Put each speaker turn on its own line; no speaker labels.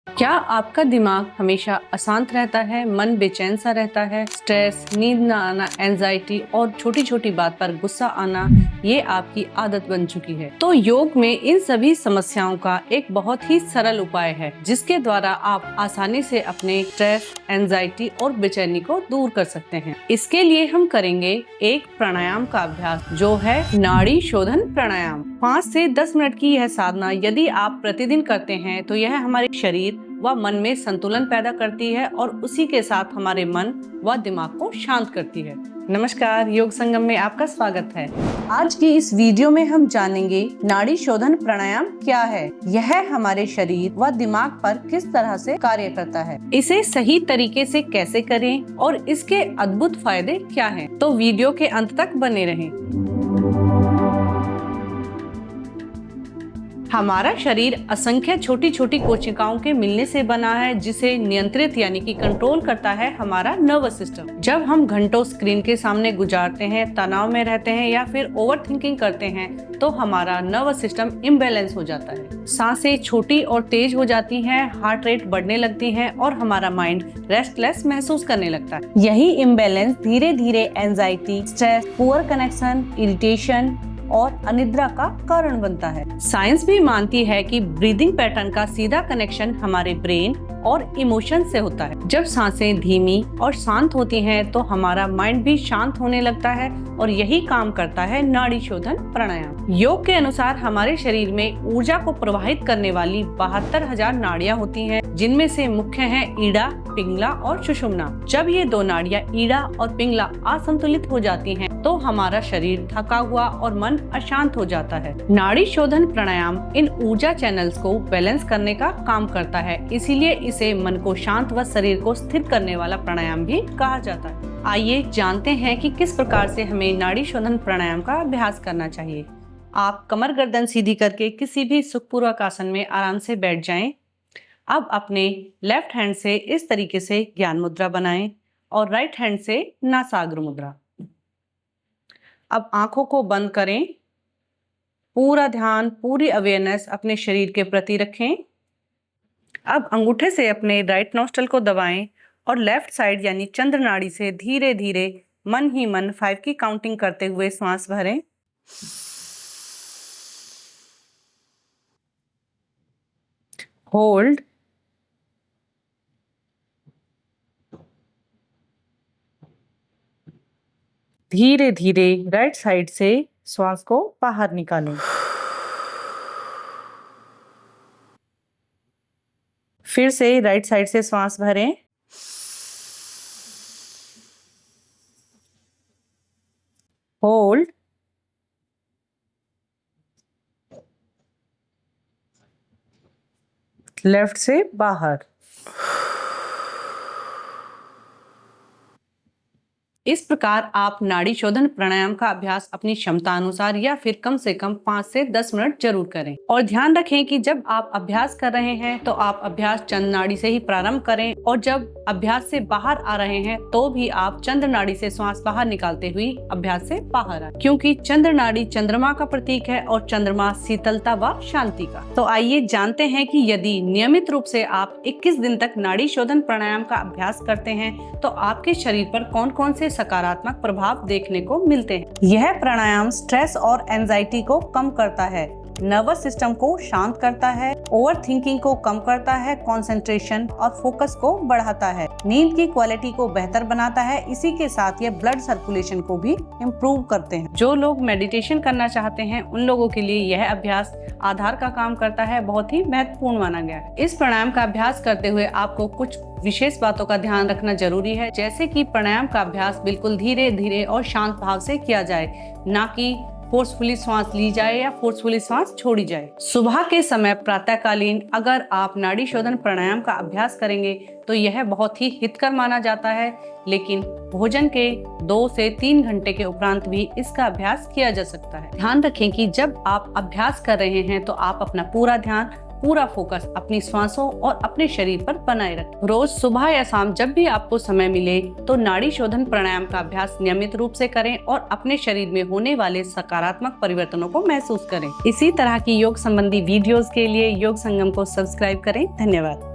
क्या आपका दिमाग हमेशा अशांत रहता है, मन बेचैन सा रहता है, स्ट्रेस, नींद न आना, एंजाइटी और छोटी छोटी बात पर गुस्सा आना ये आपकी आदत बन चुकी है? तो योग में इन सभी समस्याओं का एक बहुत ही सरल उपाय है जिसके द्वारा आप आसानी से अपने स्ट्रेस, एंजाइटी और बेचैनी को दूर कर सकते हैं। इसके लिए हम करेंगे एक प्राणायाम का अभ्यास जो है नाड़ी शोधन प्राणायाम। 5 से 10 मिनट की यह साधना यदि आप प्रतिदिन करते हैं तो यह हमारे शरीर व मन में संतुलन पैदा करती है और उसी के साथ हमारे मन व दिमाग को शांत करती है। नमस्कार, योग संगम में आपका स्वागत है। आज की इस वीडियो में हम जानेंगे नाड़ी शोधन प्राणायाम क्या है, यह हमारे शरीर व दिमाग पर किस तरह से कार्य करता है, इसे सही तरीके से कैसे करें और इसके अद्भुत फायदे क्या हैं। तो वीडियो के अंत तक बने रहें। हमारा शरीर असंख्य छोटी छोटी कोशिकाओं के मिलने से बना है जिसे नियंत्रित यानी कि कंट्रोल करता है हमारा नर्वस सिस्टम। जब हम घंटों स्क्रीन के सामने गुजारते हैं, तनाव में रहते हैं या फिर ओवर थिंकिंग करते हैं तो हमारा नर्वस सिस्टम इम्बैलेंस हो जाता है। सांसें छोटी और तेज हो जाती हैं, हार्ट रेट बढ़ने लगती है और हमारा माइंड रेस्टलेस महसूस करने लगता है। यही इम्बैलेंस धीरे धीरे anxiety, stress, poor connection, irritation और अनिद्रा का कारण बनता है। साइंस भी मानती है कि ब्रीदिंग पैटर्न का सीधा कनेक्शन हमारे ब्रेन और इमोशन से होता है। जब सांसें धीमी और शांत होती हैं तो हमारा माइंड भी शांत होने लगता है और यही काम करता है नाड़ी शोधन प्राणायाम। योग के अनुसार हमारे शरीर में ऊर्जा को प्रवाहित करने वाली 72,000 नाड़ियां होती हैं जिनमें से मुख्य हैं ईड़ा, पिंगला और सुषुम्ना। जब ये दो नाड़ियां ईड़ा और पिंगला असंतुलित हो जाती हैं तो हमारा शरीर थका हुआ और मन अशांत हो जाता है। नाड़ी शोधन प्राणायाम इन ऊर्जा चैनल्स को बैलेंस करने का काम करता है, इसीलिए इसे मन को शांत व शरीर को स्थिर करने वाला प्राणायाम भी कहा जाता है। आइए जानते हैं कि किस प्रकार से हमें नाड़ी शोधन प्राणायाम का अभ्यास करना चाहिए। आप कमर गर्दन सीधी करके किसी भी सुखपूर्वक आसन में आराम से बैठ जाएं। अब अपने लेफ्ट हैंड से इस तरीके से ज्ञान मुद्रा बनाएं और राइट हैंड से नासाग्र मुद्रा। अब आंखों को बंद करें। पूरा ध्यान, पूरी अवेयरनेस अपने शरीर के प्रति रखें। अब अंगूठे से अपने राइट नोस्ट्रल को दबाएं और लेफ्ट साइड यानी चंद्र नाड़ी से धीरे धीरे मन ही मन 5 की काउंटिंग करते हुए सांस भरें। होल्ड, धीरे धीरे राइट साइड से श्वास को बाहर निकालें। फिर से राइट साइड से श्वास भरें। होल्ड, लेफ्ट से बाहर। इस प्रकार आप नाड़ी शोधन प्राणायाम का अभ्यास अपनी क्षमता अनुसार या फिर कम से कम 5 से 10 मिनट जरूर करें। और ध्यान रखें कि जब आप अभ्यास कर रहे हैं तो आप अभ्यास चंद्र नाड़ी से ही प्रारंभ करें और जब अभ्यास से बाहर आ रहे हैं तो भी आप चंद्र नाड़ी से श्वास बाहर निकालते हुए अभ्यास से बाहर आए, क्योंकि चंद्र नाड़ी चंद्रमा का प्रतीक है और चंद्रमा शीतलता व शांति का। तो आइए जानते हैं कि यदि नियमित रूप से आप 21 दिन तक नाड़ी शोधन प्राणायाम का अभ्यास करते हैं तो आपके शरीर पर कौन कौन से सकारात्मक प्रभाव देखने को मिलते हैं। यह प्राणायाम स्ट्रेस और एंजाइटी को कम करता है, नर्वस सिस्टम को शांत करता है, ओवर थिंकिंग को कम करता है, कंसंट्रेशन और फोकस को बढ़ाता है, नींद की क्वालिटी को बेहतर बनाता है। इसी के साथ ये ब्लड सर्कुलेशन को भी इम्प्रूव करते हैं। जो लोग मेडिटेशन करना चाहते हैं उन लोगों के लिए यह अभ्यास आधार का काम करता है, बहुत ही महत्वपूर्ण माना गया है। इस प्राणायाम का अभ्यास करते हुए आपको कुछ विशेष बातों का ध्यान रखना जरूरी है, जैसे कि प्राणायाम का अभ्यास बिल्कुल धीरे धीरे और शांत भाव से किया जाए, ना कि फोर्सफुली सांस ली जाए या फोर्सफुली सांस छोड़ी जाए। सुबह के समय प्रातःकालीन अगर आप नाड़ी शोधन प्राणायाम का अभ्यास करेंगे तो यह बहुत ही हितकर माना जाता है, लेकिन भोजन के 2 से 3 घंटे के उपरांत भी इसका अभ्यास किया जा सकता है। ध्यान रखें कि जब आप अभ्यास कर रहे हैं तो आप अपना पूरा ध्यान, पूरा फोकस अपनी श्वासों और अपने शरीर पर बनाए रखें। रोज सुबह या शाम जब भी आपको समय मिले तो नाड़ी शोधन प्राणायाम का अभ्यास नियमित रूप से करें और अपने शरीर में होने वाले सकारात्मक परिवर्तनों को महसूस करें। इसी तरह की योग संबंधी वीडियोस के लिए योग संगम को सब्सक्राइब करें। धन्यवाद।